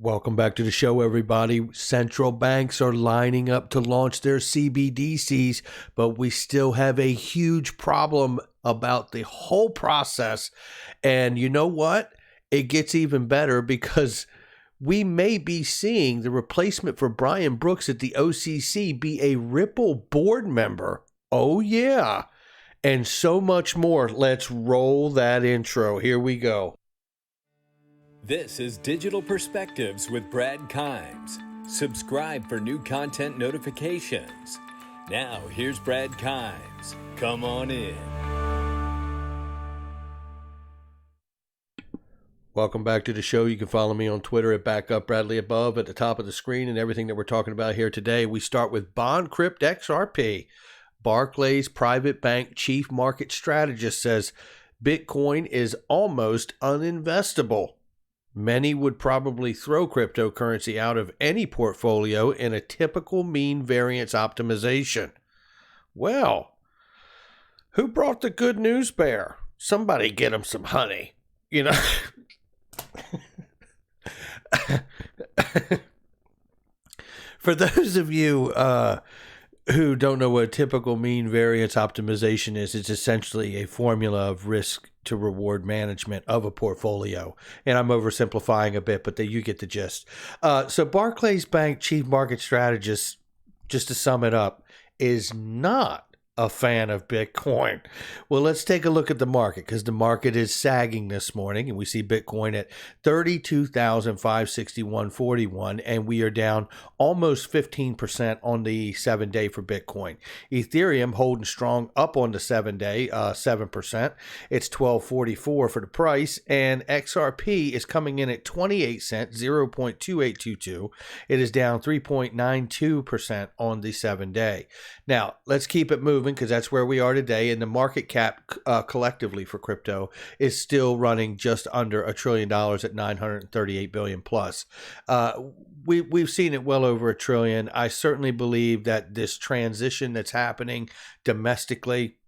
Welcome back to the show, everybody. Central banks are lining up to launch their CBDCs, but we still have a huge problem about the whole process. And you know what? It gets even better because we may be seeing the replacement for Brian Brooks at the OCC be a Ripple board member. Oh, yeah. And so much more. Let's roll that intro. Here we go. This is Digital Perspectives with Brad Kimes. Subscribe for new content notifications. Now, here's Brad Kimes. Come on in. Welcome back to the show. You can follow me on Twitter at BackupBradleyAbove at the top of the screen, and everything that we're talking about here today. We start with BondCrypt XRP. Barclays Private Bank Chief Market Strategist says Bitcoin is almost uninvestable. Many would probably throw cryptocurrency out of any portfolio in a typical mean variance optimization. Well, who brought the good news bear? Somebody get him some honey. You know, for those of you who don't know what a typical mean variance optimization is, it's essentially a formula of risk to reward management of a portfolio. And I'm oversimplifying a bit, but you get the gist. So Barclays Bank Chief Market Strategist, just to sum it up, is not a fan of Bitcoin. Well, let's take a look at the market, because the market is sagging this morning, and we see Bitcoin at 32,561.41, and we are down almost 15% on the 7-day for Bitcoin. Ethereum holding strong up on the 7-day, 7%. It's 12.44 for the price, and XRP is coming in at 28 cents, 0.2822. It is down 3.92% on the 7-day. Now, let's keep it moving, because that's where we are today, and the market cap collectively for crypto is still running just under $1 trillion at 938 billion plus. We've seen it well over $1 trillion. I certainly believe that this transition that's happening domestically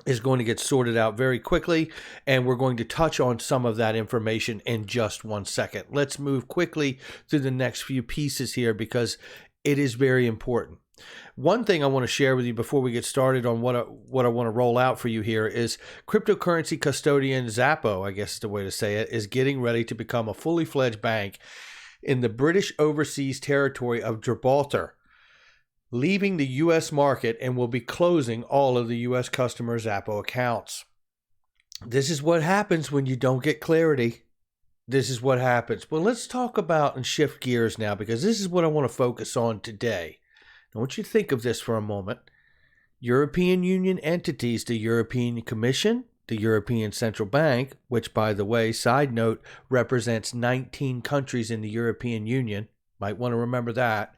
is going to get sorted out very quickly, and we're going to touch on some of that information in just 1 second. Let's move quickly through the next few pieces here, because it is very important. One thing I want to share with you before we get started on what I want to roll out for you here is cryptocurrency custodian Xapo, I guess is the way to say it, is getting ready to become a fully fledged bank in the British overseas territory of Gibraltar, leaving the U.S. market, and will be closing all of the U.S. customer Xapo accounts. This is what happens when you don't get clarity. This is what happens. Well, let's talk about and shift gears now, because this is what I want to focus on today. I want you to think of this for a moment. European Union entities, the European Commission, the European Central Bank, which, by the way, side note, represents 19 countries in the European Union, might want to remember that,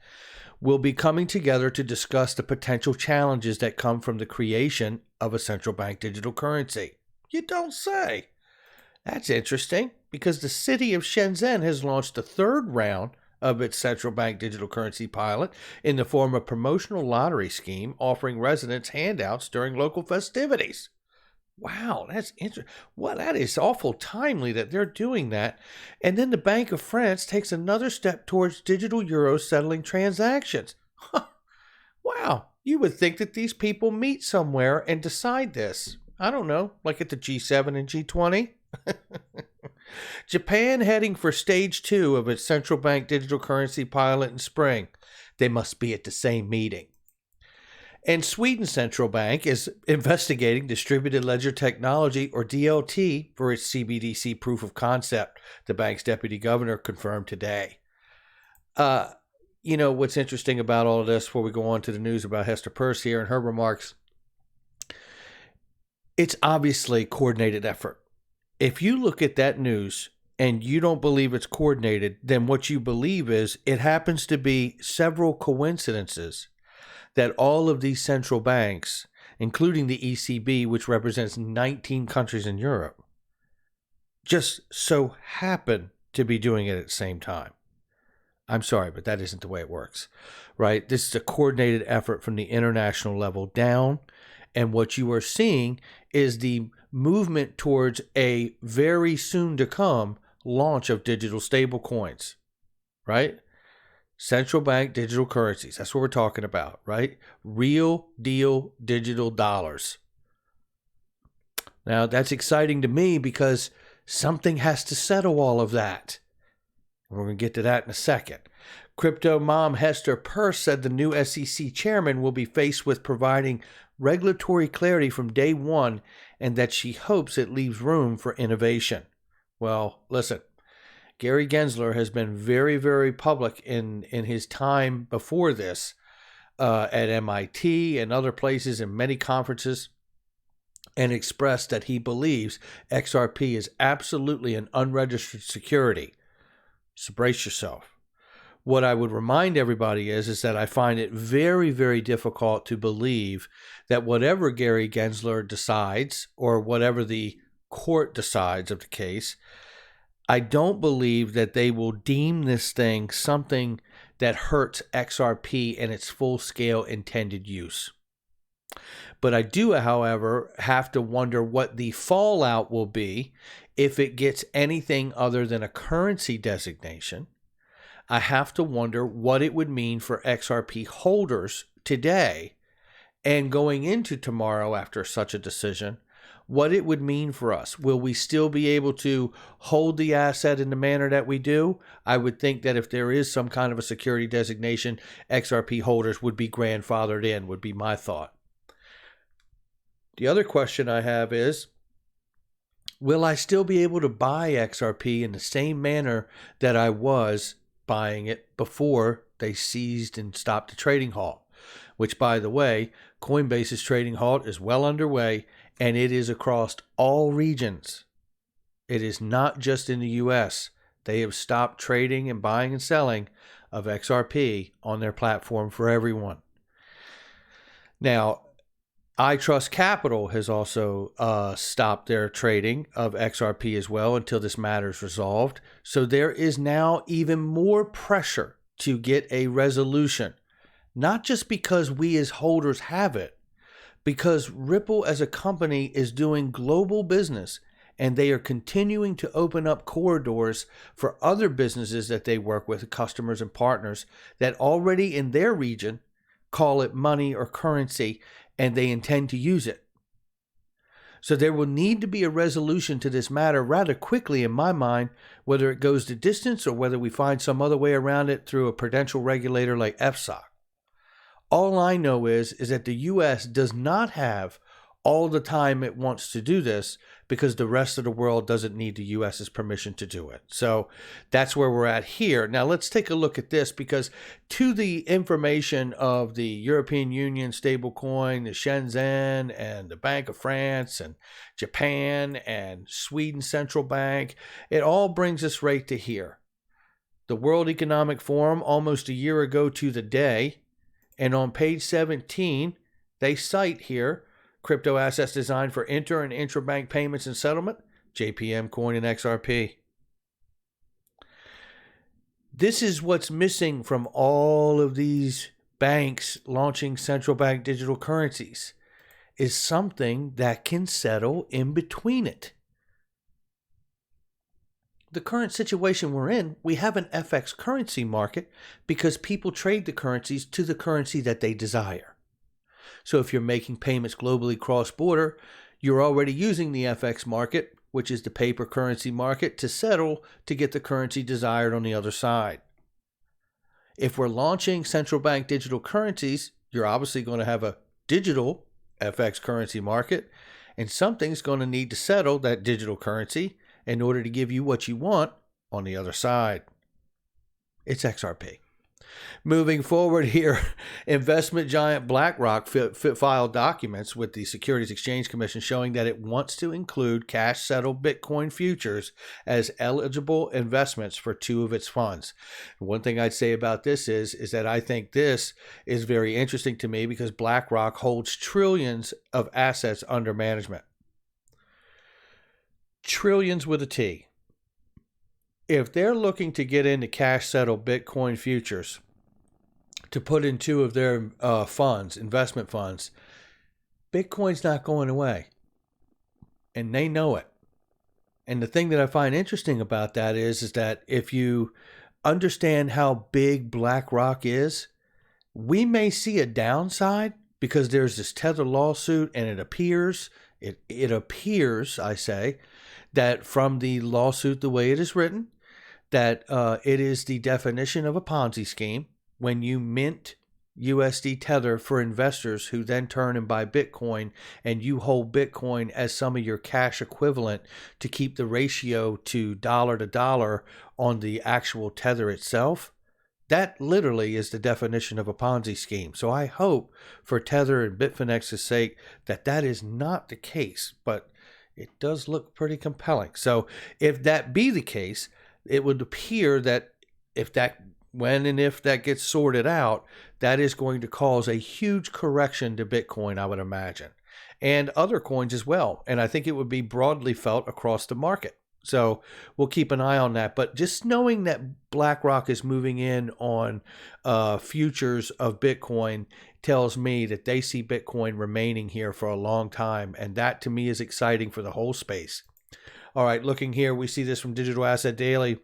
will be coming together to discuss the potential challenges that come from the creation of a central bank digital currency. You don't say. That's interesting, because the city of Shenzhen has launched the third round of its central bank digital currency pilot in the form of a promotional lottery scheme offering residents handouts during local festivities. Wow, that's interesting. Well, that is awful timely that they're doing that. And then the Bank of France takes another step towards digital euros settling transactions. Wow, you would think that these people meet somewhere and decide this. I don't know, like at the G7 and G20? Japan heading for stage 2 of its central bank digital currency pilot in spring. They must be at the same meeting. And Sweden's central bank is investigating distributed ledger technology, or DLT, for its CBDC proof of concept, the bank's deputy governor confirmed today. You know, what's interesting about all of this, before we go on to the news about Hester Peirce here and her remarks, it's obviously a coordinated effort. If you look at that news and you don't believe it's coordinated, then what you believe is it happens to be several coincidences that all of these central banks, including the ECB, which represents 19 countries in Europe, just so happen to be doing it at the same time. I'm sorry, but that isn't the way it works, right? This is a coordinated effort from the international level down, and what you are seeing is the movement towards a very soon to come launch of digital stable coins. right? Central bank digital currencies. That's what we're talking about, right? Real deal digital dollars. Now, that's exciting to me because something has to settle all of that. We're going to get to that in a second. Crypto mom Hester Peirce said the new SEC chairman will be faced with providing regulatory clarity from day one and that she hopes it leaves room for innovation. Well, listen, Gary Gensler has been very, very public in his time before this at MIT and other places in many conferences, and expressed that he believes XRP is absolutely an unregistered security. So brace yourself. What I would remind everybody is that I find it very, very difficult to believe that whatever Gary Gensler decides or whatever the court decides of the case, I don't believe that they will deem this thing something that hurts XRP in its full-scale intended use. But I do, however, have to wonder what the fallout will be if it gets anything other than a currency designation. I have to wonder what it would mean for XRP holders today and going into tomorrow after such a decision, what it would mean for us. Will we still be able to hold the asset in the manner that we do? I would think that if there is some kind of a security designation, XRP holders would be grandfathered in, would be my thought. The other question I have is, will I still be able to buy XRP in the same manner that I was buying it before they seized and stopped the trading halt? Which, by the way, Coinbase's trading halt is well underway, and it is across all regions. It is not just in the U.S. They have stopped trading and buying and selling of XRP on their platform for everyone. Now, iTrust Capital has also stopped their trading of XRP as well until this matter is resolved. So there is now even more pressure to get a resolution, not just because we as holders have it, because Ripple as a company is doing global business and they are continuing to open up corridors for other businesses that they work with, customers and partners that already in their region call it money or currency, and they intend to use it. So there will need to be a resolution to this matter rather quickly, in my mind, whether it goes the distance or whether we find some other way around it through a prudential regulator like FSOC. All I know is that the U.S. does not have all the time it wants to do this because the rest of the world doesn't need the U.S.'s permission to do it. So that's where we're at here. Now let's take a look at this, because to the information of the European Union stablecoin, the Shenzhen and the Bank of France and Japan and Sweden Central Bank, it all brings us right to here. The World Economic Forum almost a year ago to the day, and on page 17, they cite here crypto assets designed for inter and intrabank payments and settlement, JPM coin and XRP. This is what's missing from all of these banks launching central bank digital currencies, is something that can settle in between it. The current situation we're in, we have an FX currency market because people trade the currencies to the currency that they desire. So if you're making payments globally cross-border, you're already using the FX market, which is the paper currency market, to settle to get the currency desired on the other side. If we're launching central bank digital currencies, you're obviously going to have a digital FX currency market, and something's going to need to settle that digital currency in order to give you what you want on the other side. It's XRP. Moving forward here, investment giant BlackRock filed documents with the Securities Exchange Commission showing that it wants to include cash-settled Bitcoin futures as eligible investments for two of its funds. One thing I'd say about this is that I think this is very interesting to me because BlackRock holds trillions of assets under management. Trillions with a T. If they're looking to get into cash-settled Bitcoin futures to put in two of their funds, investment funds, Bitcoin's not going away. And they know it. And the thing that I find interesting about that is that if you understand how big BlackRock is, we may see a downside because there's this Tether lawsuit, and it appears, I say, that from the lawsuit, the way it is written, that it is the definition of a Ponzi scheme when you mint USD Tether for investors who then turn and buy Bitcoin, and you hold Bitcoin as some of your cash equivalent to keep the ratio to dollar on the actual Tether itself. That literally is the definition of a Ponzi scheme. So I hope for Tether and Bitfinex's sake that that is not the case, but it does look pretty compelling. So if that be the case, it would appear that if that, when and if that gets sorted out, that is going to cause a huge correction to Bitcoin, I would imagine, and other coins as well. And I think it would be broadly felt across the market. So we'll keep an eye on that. But just knowing that BlackRock is moving in on futures of Bitcoin tells me that they see Bitcoin remaining here for a long time. And that to me is exciting for the whole space. All right, looking here, we see this from Digital Asset Daily.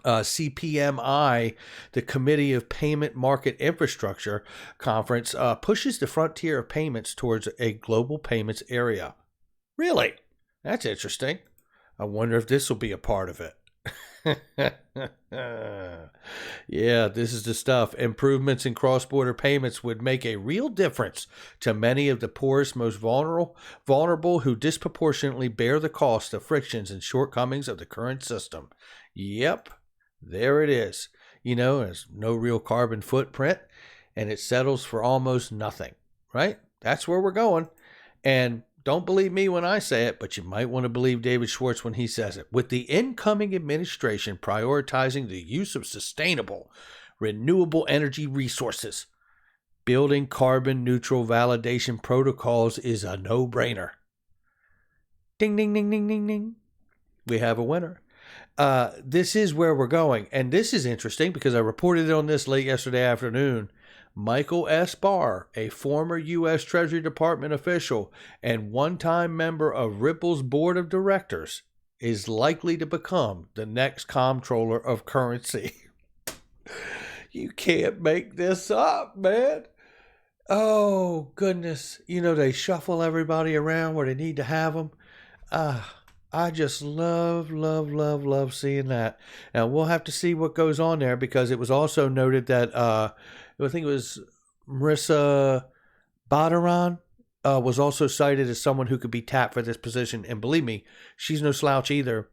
CPMI, the Committee of Payment Market Infrastructure Conference, pushes the frontier of payments towards a global payments area. Really? That's interesting. I wonder if this will be a part of it. Yeah, this is the stuff. Improvements in cross-border payments would make a real difference to many of the poorest, most vulnerable who disproportionately bear the cost of frictions and shortcomings of the current system. Yep, there it is. You know, there's no real carbon footprint, and it settles for almost nothing, right? That's where we're going. And don't believe me when I say it, but you might want to believe David Schwartz when he says it. With the incoming administration prioritizing the use of sustainable, renewable energy resources, building carbon neutral validation protocols is a no-brainer. Ding, ding, ding, ding, ding, ding. We have a winner. This is where we're going. And this is interesting because I reported on this late yesterday afternoon. Michael S. Barr, a former U.S. Treasury Department official and one-time member of Ripple's board of directors, is likely to become the next comptroller of currency. You can't make this up, man. Oh, goodness. You know, they shuffle everybody around where they need to have them. I just love seeing that. Now, we'll have to see what goes on there, because it was also noted that I think it was Marissa Badaran was also cited as someone who could be tapped for this position. And believe me, she's no slouch either.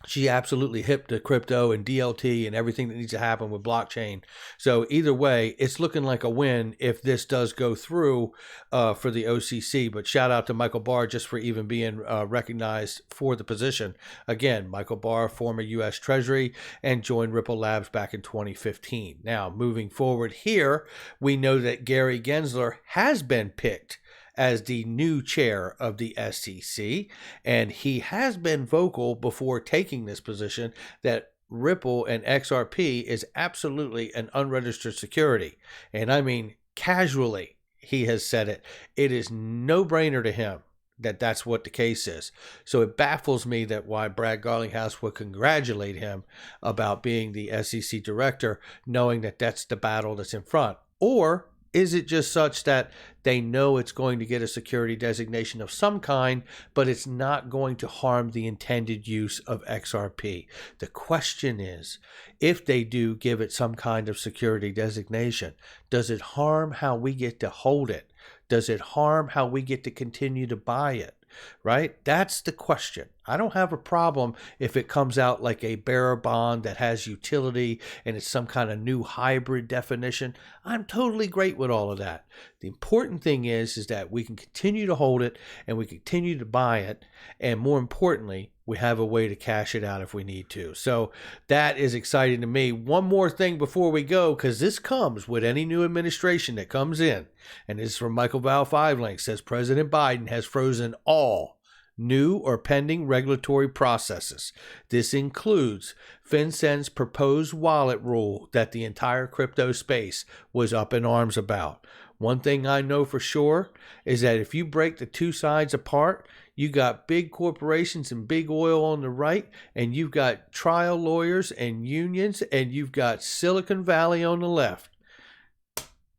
She absolutely hip to crypto and DLT and everything that needs to happen with blockchain. So either way, it's looking like a win if this does go through for the OCC. But shout out to Michael Barr just for even being recognized for the position. Again, Michael Barr, former U.S. Treasury, and joined Ripple Labs back in 2015. Now, moving forward here, we know that Gary Gensler has been picked as the new chair of the SEC, and he has been vocal before taking this position that Ripple and XRP is absolutely an unregistered security. And I mean, casually, he has said it. It is no-brainer to him that that's what the case is. So it baffles me that why Brad Garlinghouse would congratulate him about being the SEC director, knowing that that's the battle that's in front. Or is it just such that they know it's going to get a security designation of some kind, but it's not going to harm the intended use of XRP? The question is, if they do give it some kind of security designation, does it harm how we get to hold it? Does it harm how we get to continue to buy it? Right? That's the question. I don't have a problem if it comes out like a bearer bond that has utility and it's some kind of new hybrid definition. I'm totally great with all of that. The important thing is that we can continue to hold it and we continue to buy it. And more importantly, we have a way to cash it out if we need to. So that is exciting to me. One more thing before we go, because this comes with any new administration that comes in. And this is from Michael Val 5 Link, says President Biden has frozen all new or pending regulatory processes. This includes FinCEN's proposed wallet rule that the entire crypto space was up in arms about. One thing I know for sure is that if you break the two sides apart, You got big corporations and big oil on the right, and you've got trial lawyers and unions, and you've got Silicon Valley on the left.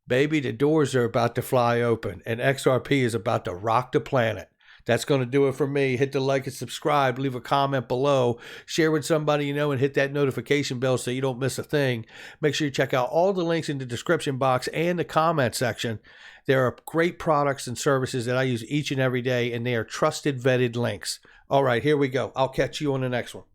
Baby, the doors are about to fly open, and XRP is about to rock the planet. That's going to do it for me. Hit the like and subscribe. Leave a comment below. Share with somebody you know and hit that notification bell so you don't miss a thing. Make sure you check out all the links in the description box and the comment section. There are great products and services that I use each and every day, and they are trusted, vetted links. All right, here we go. I'll catch you on the next one.